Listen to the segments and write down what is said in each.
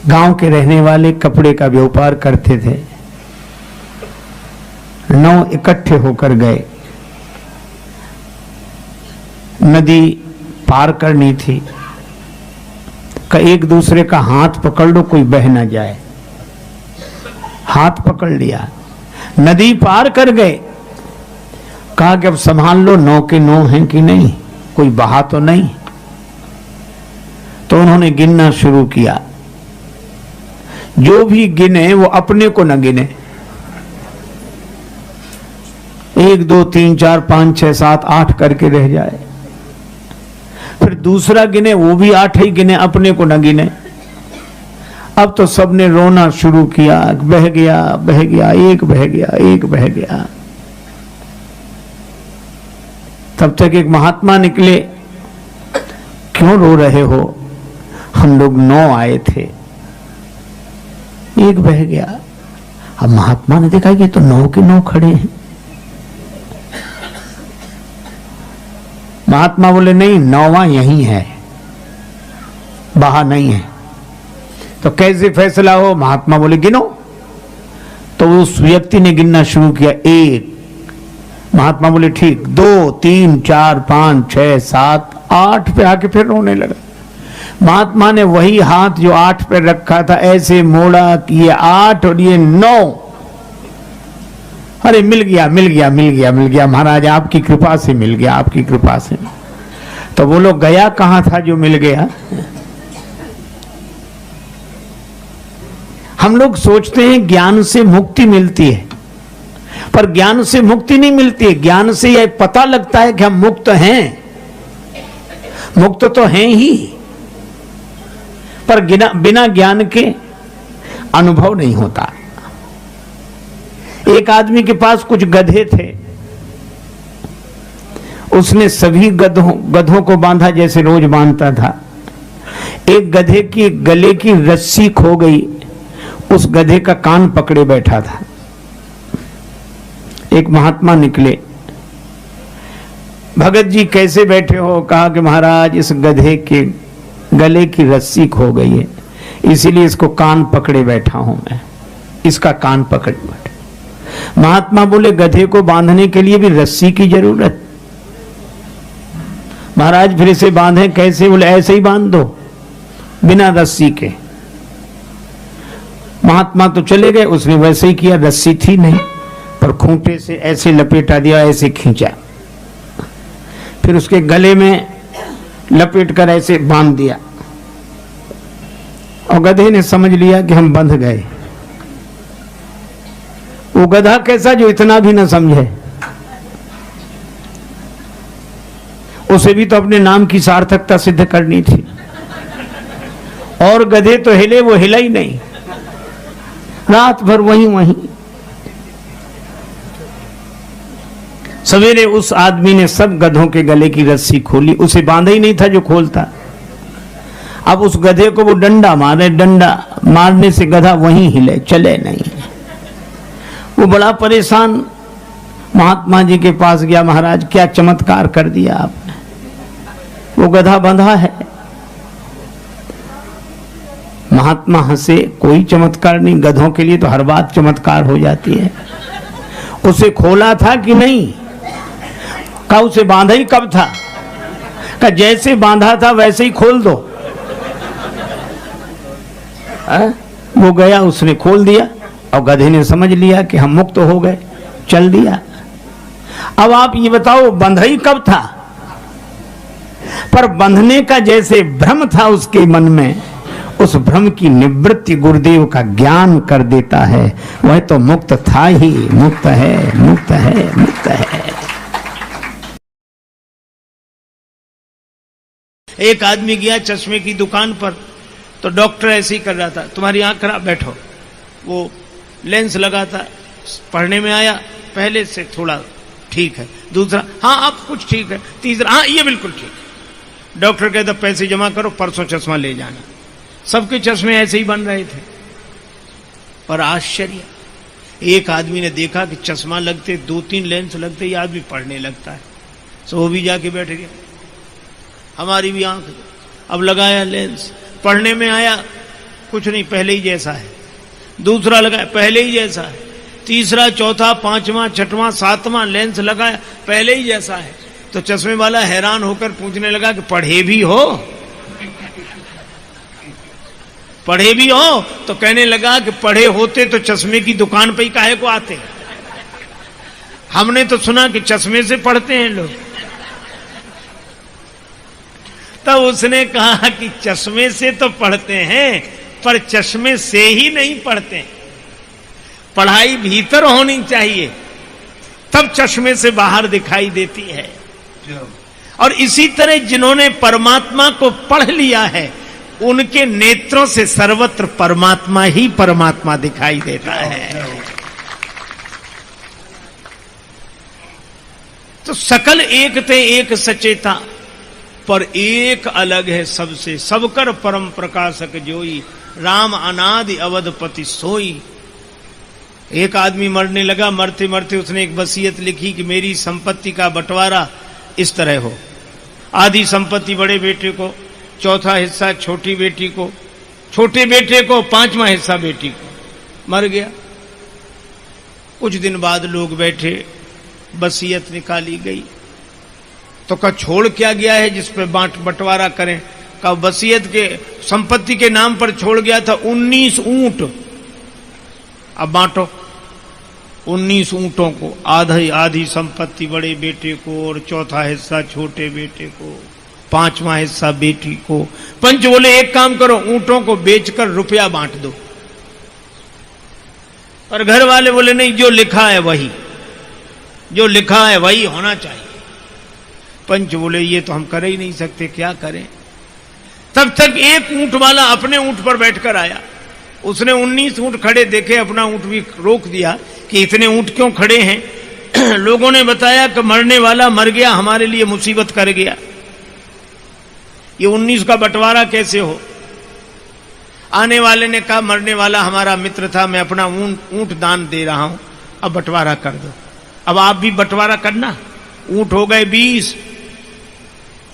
गांव के रहने वाले कपड़े का व्यापार करते थे। 9 इकट्ठे होकर गए, नदी पार करनी थी। एक दूसरे का हाथ पकड़ लो, कोई बह ना जाए। हाथ पकड़ लिया, नदी पार कर गए। कहा कि अब संभाल लो, 9 के 9 हैं कि नहीं, कोई बहा तो नहीं। तो उन्होंने गिनना शुरू किया। जो भी गिने वो अपने को न गिने। 1 2 3 4 5 6 7 8 करके रह जाए। फिर दूसरा गिने, वो भी 8 ही गिने, अपने को न गिने। अब तो सबने रोना शुरू किया, बह गया बह गया, एक बह गया एक बह गया। तब तक एक महात्मा निकले। क्यों रो रहे हो? हम लोग 9 आए थे, एक बह गया। अब महात्मा ने देखा कि तो 9 के 9 खड़े हैं। महात्मा बोले नहीं, 9वां यही है, बहा नहीं है। तो कैसे फैसला हो? महात्मा बोले गिनो। तो उस व्यक्ति ने गिनना शुरू किया, 1। महात्मा बोले ठीक, 2 3 4 5 6 7 8 पे आके फिर रोने लगा। महात्मा ने वही हाथ जो 8 पे रखा था ऐसे मोड़ा कि ये 8 और ये 9। अरे मिल गया मिल गया मिल गया मिल गया महाराज, आपकी कृपा से मिल गया, आपकी कृपा से। तो वो लोग गया कहां था जो मिल गया? हम लोग सोचते हैं ज्ञान से मुक्ति मिलती है, पर ज्ञान से मुक्ति नहीं मिलती है। ज्ञान से यह पता लगता है कि हम मुक्त हैं, मुक्त तो हैं ही, पर बिना ज्ञान के अनुभव नहीं होता। एक आदमी के पास कुछ गधे थे, उसने सभी गधों को बांधा जैसे रोज बांधता था। एक गधे की गले की रस्सी खो गई, उस गधे का कान पकड़े बैठा था। एक महात्मा निकले, भगत जी कैसे बैठे हो? कहा कि महाराज इस गधे के गले की रस्सी खो गई है, इसीलिए इसको कान पकड़े बैठा हूं मैं, इसका कान पकड़े बैठा। महात्मा बोले गधे को बांधने के लिए भी रस्सी की जरूरत? महाराज फिर इसे बांधे कैसे? बोले ऐसे ही बांध दो बिना रस्सी के। महात्मा तो चले गए, उसने वैसे ही किया, रस्सी थी नहीं, पर खूंटे से ऐसे लपेटा दिया, ऐसे खींचा, फिर उसके गले में लपेट कर ऐसे बांध दिया। और गधे ने समझ लिया कि हम बंध गए। वो गधा कैसा जो इतना भी न समझे, उसे भी तो अपने नाम की सार्थकता सिद्ध करनी थी। और गधे तो हिले, वो हिला ही नहीं, रात भर वहीं। सवेरे उस आदमी ने सब गधों के गले की रस्सी खोली, उसे बांधा ही नहीं था जो खोलता। अब उस गधे को वो डंडा मारे, डंडा मारने से गधा वहीं हिले, चले नहीं। वो बड़ा परेशान महात्मा जी के पास गया, महाराज क्या चमत्कार कर दिया आपने, वो गधा बंधा है। महात्मा हंसे, कोई चमत्कार नहीं, गधों के लिए तो हर बात चमत्कार हो जाती है। उसे खोला था कि नहीं? का उसे बांधा ही कब था? का जैसे बांधा था वैसे ही खोल दो। वो गया, उसने खोल दिया और गधे ने समझ लिया कि हम मुक्त हो गए, चल दिया। अब आप ये बताओ बंधा ही कब था? पर बंधने का जैसे भ्रम था उसके मन में, उस भ्रम की निवृत्ति गुरुदेव का ज्ञान कर देता है। वह तो मुक्त था ही, मुक्त है, मुक्त है, मुक्त है। एक आदमी गया चश्मे की दुकान पर, तो डॉक्टर ऐसे ही कर रहा था, तुम्हारी आंख खराब, बैठो। वो लेंस लगाता, पढ़ने में आया, पहले से थोड़ा ठीक है, दूसरा हाँ अब कुछ ठीक है, तीसरा हाँ ये बिल्कुल ठीक है। डॉक्टर कहता पैसे जमा करो, परसों चश्मा ले जाना। सबके चश्मे ऐसे ही बन रहे थे। पर आश्चर्य, एक आदमी ने देखा कि चश्मा लगते 2-3 लेंस लगते ही आदमी पढ़ने लगता है, तो वो भी जाके बैठ गया। हमारी भी आंख, अब लगाया लेंस, पढ़ने में आया, कुछ नहीं, पहले ही जैसा है। दूसरा लगाया, पहले ही जैसा है। तीसरा, चौथा, पांचवा, छठवां, सातवां लेंस लगाया, पहले ही जैसा है। तो चश्मे वाला हैरान होकर पूछने लगा कि पढ़े भी हो? पढ़े भी हो? तो कहने लगा कि पढ़े होते तो चश्मे की दुकान पे ही काहे को आते? हमने तो सुना कि चश्मे से पढ़ते हैं लोग। तब उसने कहा कि चश्मे से तो पढ़ते हैं, पर चश्मे से ही नहीं पढ़ते। पढ़ाई भीतर होनी चाहिए, तब चश्मे से बाहर दिखाई देती है। और इसी तरह जिन्होंने परमात्मा को पढ़ लिया है, उनके नेत्रों से सर्वत्र परमात्मा ही परमात्मा दिखाई देता है। तो सकल एक ते एक सचेता, पर एक अलग है सबसे। सबकर परम प्रकाशक जोई, राम अनादि अवधपति सोई। एक आदमी मरने लगा, मरते मरते उसने एक वसीयत लिखी कि मेरी संपत्ति का बंटवारा इस तरह हो, आधी संपत्ति बड़े बेटे को, चौथा हिस्सा छोटी बेटी को, छोटे बेटे को पांचवा हिस्सा बेटी को। मर गया। कुछ दिन बाद लोग बैठे, वसीयत निकाली गई। तो कहा छोड़ क्या गया है जिस पे बंटवारा करें? कहा वसीयत के संपत्ति के नाम पर छोड़ गया था 19 ऊंट। अब बांटो 19 ऊंटों को, आधी आधी संपत्ति बड़े बेटे को और चौथा हिस्सा छोटे बेटे को, पांचवा हिस्सा बेटी को। पंच बोले एक काम करो, ऊंटों को बेचकर रुपया बांट दो। पर घर वाले बोले नहीं, जो लिखा है वही, जो लिखा है वही होना चाहिए। पंच बोले ये तो हम कर ही नहीं सकते, क्या करें? तब तक एक ऊंट वाला अपने ऊंट पर बैठकर आया। उसने 19 ऊंट खड़े देखे, अपना ऊंट भी रोक दिया कि इतने ऊंट क्यों खड़े हैं? लोगों ने बताया कि मरने वाला मर गया, हमारे लिए मुसीबत कर गया, ये 19 का बंटवारा कैसे हो? आने वाले ने कहा मरने वाला हमारा मित्र था, मैं अपना ऊंट दान दे रहा हूं, अब बंटवारा कर दो। अब आप भी बंटवारा करना। ऊंट हो गए 20,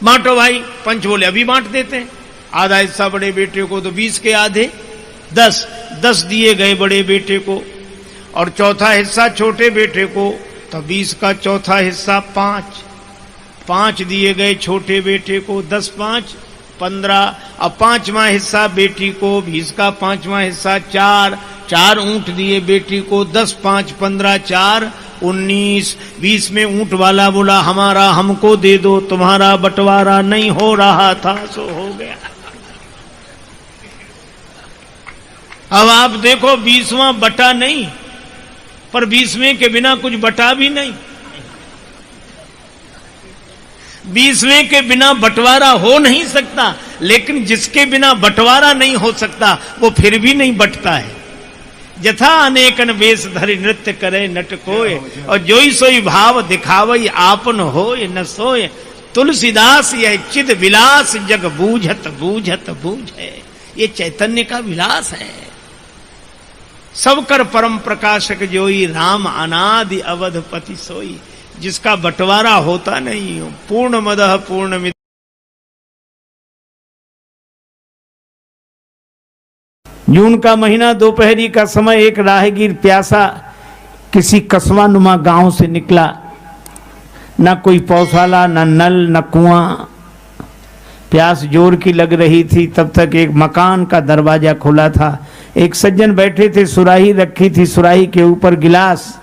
बांटो भाई। पंच बोले अभी बांट देते हैं। आधा हिस्सा बड़े बेटे को, तो 20 के आधे 10 दिए गए बड़े बेटे को, और चौथा हिस्सा छोटे बेटे को, तो 20 का चौथा हिस्सा 5 दिए गए छोटे बेटे को, 10 5 15। अब पांचवा हिस्सा बेटी को, 20 का पांचवा हिस्सा 4 ऊंट दिए बेटी को, 10 5 15 4 19। 20 में ऊंट वाला बोला हमारा हमको दे दो, तुम्हारा बंटवारा नहीं हो रहा था सो हो गया। अब आप देखो 20वां बटा नहीं, पर 20वें के बिना कुछ बटा भी नहीं। 20वें के बिना बंटवारा हो नहीं सकता, लेकिन जिसके बिना बंटवारा नहीं हो सकता वो फिर भी नहीं बंटता है। यथा अनेकन वेश धरि नृत्य करे नट कोय, और जोई सोई भाव दिखावई आपन होय न सोय। तुलसीदास यह चिद विलास जग बूझत बूझत बूझे। ये चैतन्य का विलास है। सबकर परम प्रकाशक जोई, राम अनादि अवधपति सोई। जिसका बंटवारा होता नहीं हो। पूर्ण मदः पूर्ण। जून का महीना, दोपहरी का समय, एक राहगीर प्यासा किसी कस्बा नुमा गांव से निकला। न कोई पौशाला, न नल, न कुआं। प्यास जोर की लग रही थी। तब तक एक मकान का दरवाजा खुला था। एक सज्जन बैठे थे, सुराही रखी थी, सुराही के ऊपर गिलास।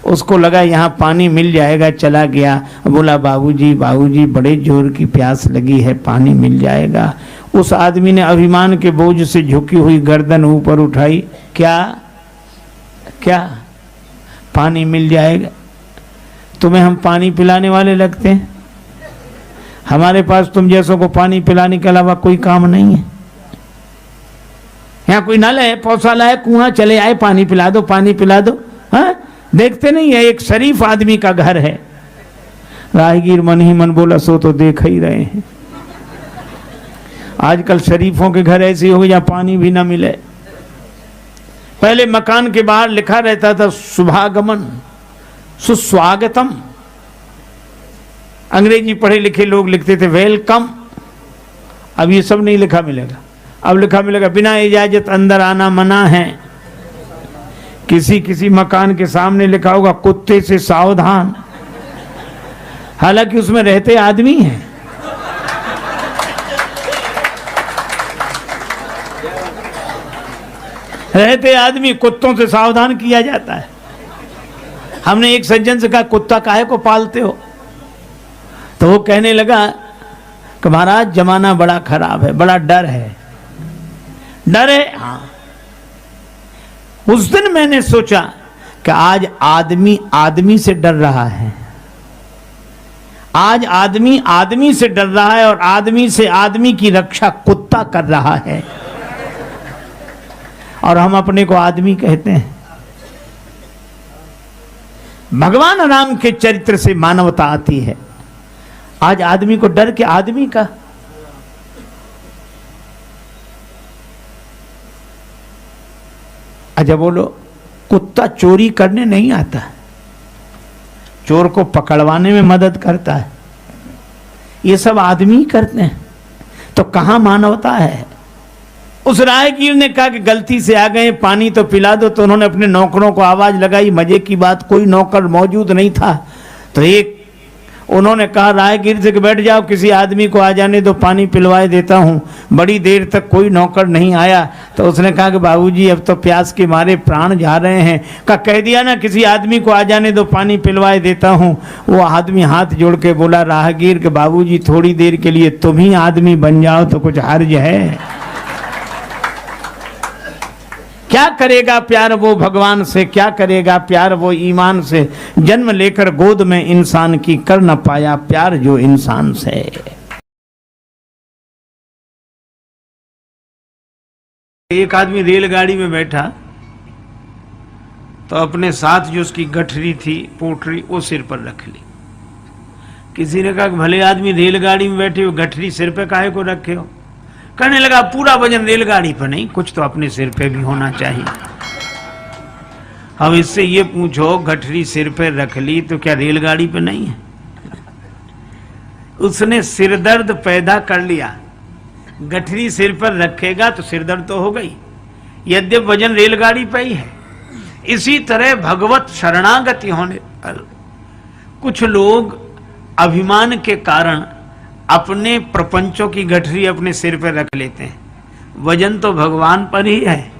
उसको लगा यहाँ पानी मिल जाएगा, चला गया। बोला बाबूजी बाबूजी बड़े जोर की प्यास लगी है, पानी मिल जाएगा। उस आदमी ने अभिमान के बोझ से झुकी हुई गर्दन ऊपर उठाई। क्या क्या पानी मिल जाएगा? तुम्हें हम पानी पिलाने वाले लगते हैं? हमारे पास तुम जैसों को पानी पिलाने के अलावा कोई काम नहीं है। यहाँ कोई नल है, पौशाला है, कुआं, चले आए पानी पिला दो, पानी पिला दो। हाँ, देखते नहीं है एक शरीफ आदमी का घर है। राहगीर मन ही मन बोला सो तो देख ही रहे हैं। आजकल शरीफों के घर ऐसे हो गए जहां पानी भी ना मिले। पहले मकान के बाहर लिखा रहता था शुभागमन, सुस्वागतम। अंग्रेजी पढ़े लिखे लोग लिखते थे वेलकम। अब ये सब नहीं लिखा मिलेगा। अब लिखा मिलेगा बिना इजाजत अंदर आना मना है। किसी किसी मकान के सामने लिखा होगा कुत्ते से सावधान, हालांकि उसमें रहते आदमी हैं। रहते आदमी, कुत्तों से सावधान किया जाता है। हमने एक सज्जन से कहा कुत्ता काहे को पालते हो, तो वो कहने लगा कि महाराज जमाना बड़ा खराब है, बड़ा डर है। डर है? हाँ। उस दिन मैंने सोचा कि आज आदमी आदमी से डर रहा है, आज आदमी आदमी से डर रहा है और आदमी से आदमी की रक्षा कुत्ता कर रहा है, और हम अपने को आदमी कहते हैं। भगवान राम के चरित्र से मानवता आती है। आज आदमी को डर के आदमी का। अच्छा बोलो, कुत्ता चोरी करने नहीं आता, चोर को पकड़वाने में मदद करता है। ये सब आदमी करते हैं, तो कहां मानवता है? उस राहगीर ने कहा कि गलती से आ गए, पानी तो पिला दो। तो उन्होंने अपने नौकरों को आवाज लगाई। मजे की बात, कोई नौकर मौजूद नहीं था। तो एक उन्होंने कहा राहगीर से कि बैठ जाओ, किसी आदमी को आ जाने दो, पानी पिलवाए देता हूं। बड़ी देर तक कोई नौकर नहीं आया। तो उसने कहा कि बाबूजी अब तो प्यास के मारे प्राण जा रहे हैं। कह दिया ना किसी आदमी को आ जाने दो, पानी पिलवाए देता हूं। वो आदमी हाथ जोड़ के बोला राहगीर के बाबूजी थोड़ी देर के लिए तुम ही आदमी बन जाओ तो कुछ हर्ज है? क्या करेगा प्यार वो भगवान से, क्या करेगा प्यार वो ईमान से। जन्म लेकर गोद में इंसान की कर न पाया प्यार जो इंसान से। एक आदमी रेलगाड़ी में बैठा तो अपने साथ जो उसकी गठरी थी, पोटरी, वो सिर पर रख ली। किसी ने कहा भले आदमी रेलगाड़ी में बैठे हो, गठरी सिर पे काहे को रखे हो? कहने लगा पूरा वजन रेलगाड़ी पर नहीं, कुछ तो अपने सिर पे भी होना चाहिए। अब इससे ये पूछो गठरी सिर पे रख ली तो क्या रेलगाड़ी पे नहीं है? उसने सिरदर्द पैदा कर लिया। गठरी सिर पर रखेगा तो सिरदर्द तो हो गई, यद्यप वजन रेलगाड़ी पे ही है। इसी तरह भगवत शरणागति होने पर कुछ लोग अभिमान के कारण अपने प्रपंचों की गठरी अपने सिर पर रख लेते हैं। वजन तो भगवान पर ही है,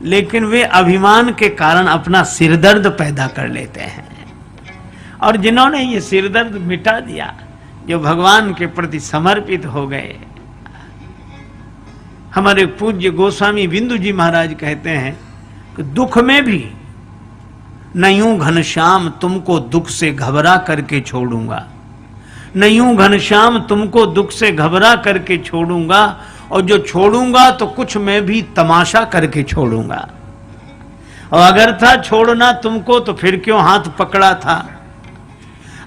लेकिन वे अभिमान के कारण अपना सिरदर्द पैदा कर लेते हैं। और जिन्होंने ये सिरदर्द मिटा दिया, जो भगवान के प्रति समर्पित हो गए। हमारे पूज्य गोस्वामी बिंदु जी महाराज कहते हैं कि दुख में भी न यूं घनश्याम तुमको दुख से घबरा करके छोड़ूंगा, न यूं घनश्याम तुमको दुख से घबरा करके छोड़ूंगा, और जो छोड़ूंगा तो कुछ मैं भी तमाशा करके छोड़ूंगा। और अगर था छोड़ना तुमको तो फिर क्यों हाथ पकड़ा था,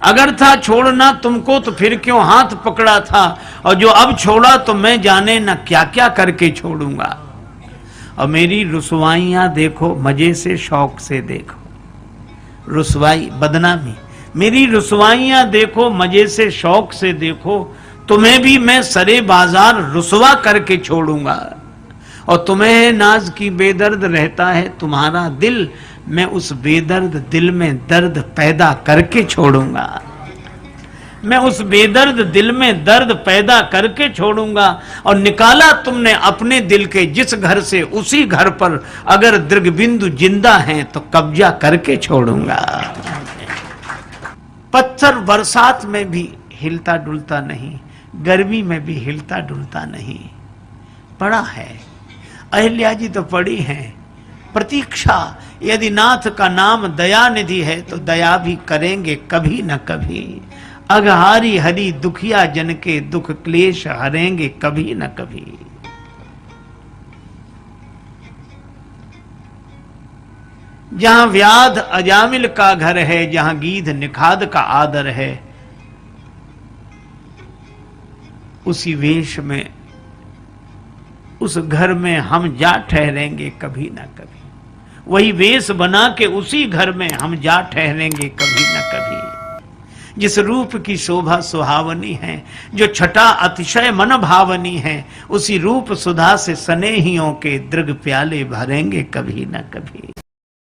अगर था छोड़ना तुमको तो फिर क्यों हाथ पकड़ा था, और जो अब छोड़ा तो मैं जाने न क्या क्या करके छोड़ूंगा। और मेरी रुसवाइयां देखो मजे से शौक से देखो, रुसवाई बदनामी, मेरी रुसवाइयां देखो मजे से शौक से देखो, तुम्हें भी मैं सरे बाजार रुसवा करके छोड़ूंगा। और तुम्हें नाज की बेदर्द रहता है तुम्हारा दिल, मैं उस बेदर्द दिल में दर्द पैदा करके छोड़ूंगा। मैं उस बेदर्द दिल में दर्द पैदा करके छोड़ूंगा। और निकाला तुमने अपने दिल के जिस घर से, उसी घर पर अगर दृग्बिंदु जिंदा हैं तो कब्जा करके छोड़ूंगा। पत्थर बरसात में भी हिलता डुलता नहीं, गर्मी में भी हिलता डुलता नहीं। पड़ा है, अहिल्या जी तो पड़ी हैं। प्रतीक्षा, यदि नाथ का नाम दया निधि है तो दया भी करेंगे कभी न कभी। अघहारी हरि दुखिया जन के दुख क्लेश हरेंगे कभी न कभी। जहां व्याध अजामिल का घर है, जहां गीध निखाद का आदर है, उसी वेश में, उस घर में हम जा ठहरेंगे कभी ना कभी। वही वेश बना के उसी घर में हम जा ठहरेंगे कभी ना कभी। जिस रूप की शोभा सुहावनी है, जो छटा अतिशय मन भावनी है, उसी रूप सुधा से स्नेहियों के दृग प्याले भरेंगे कभी न कभी।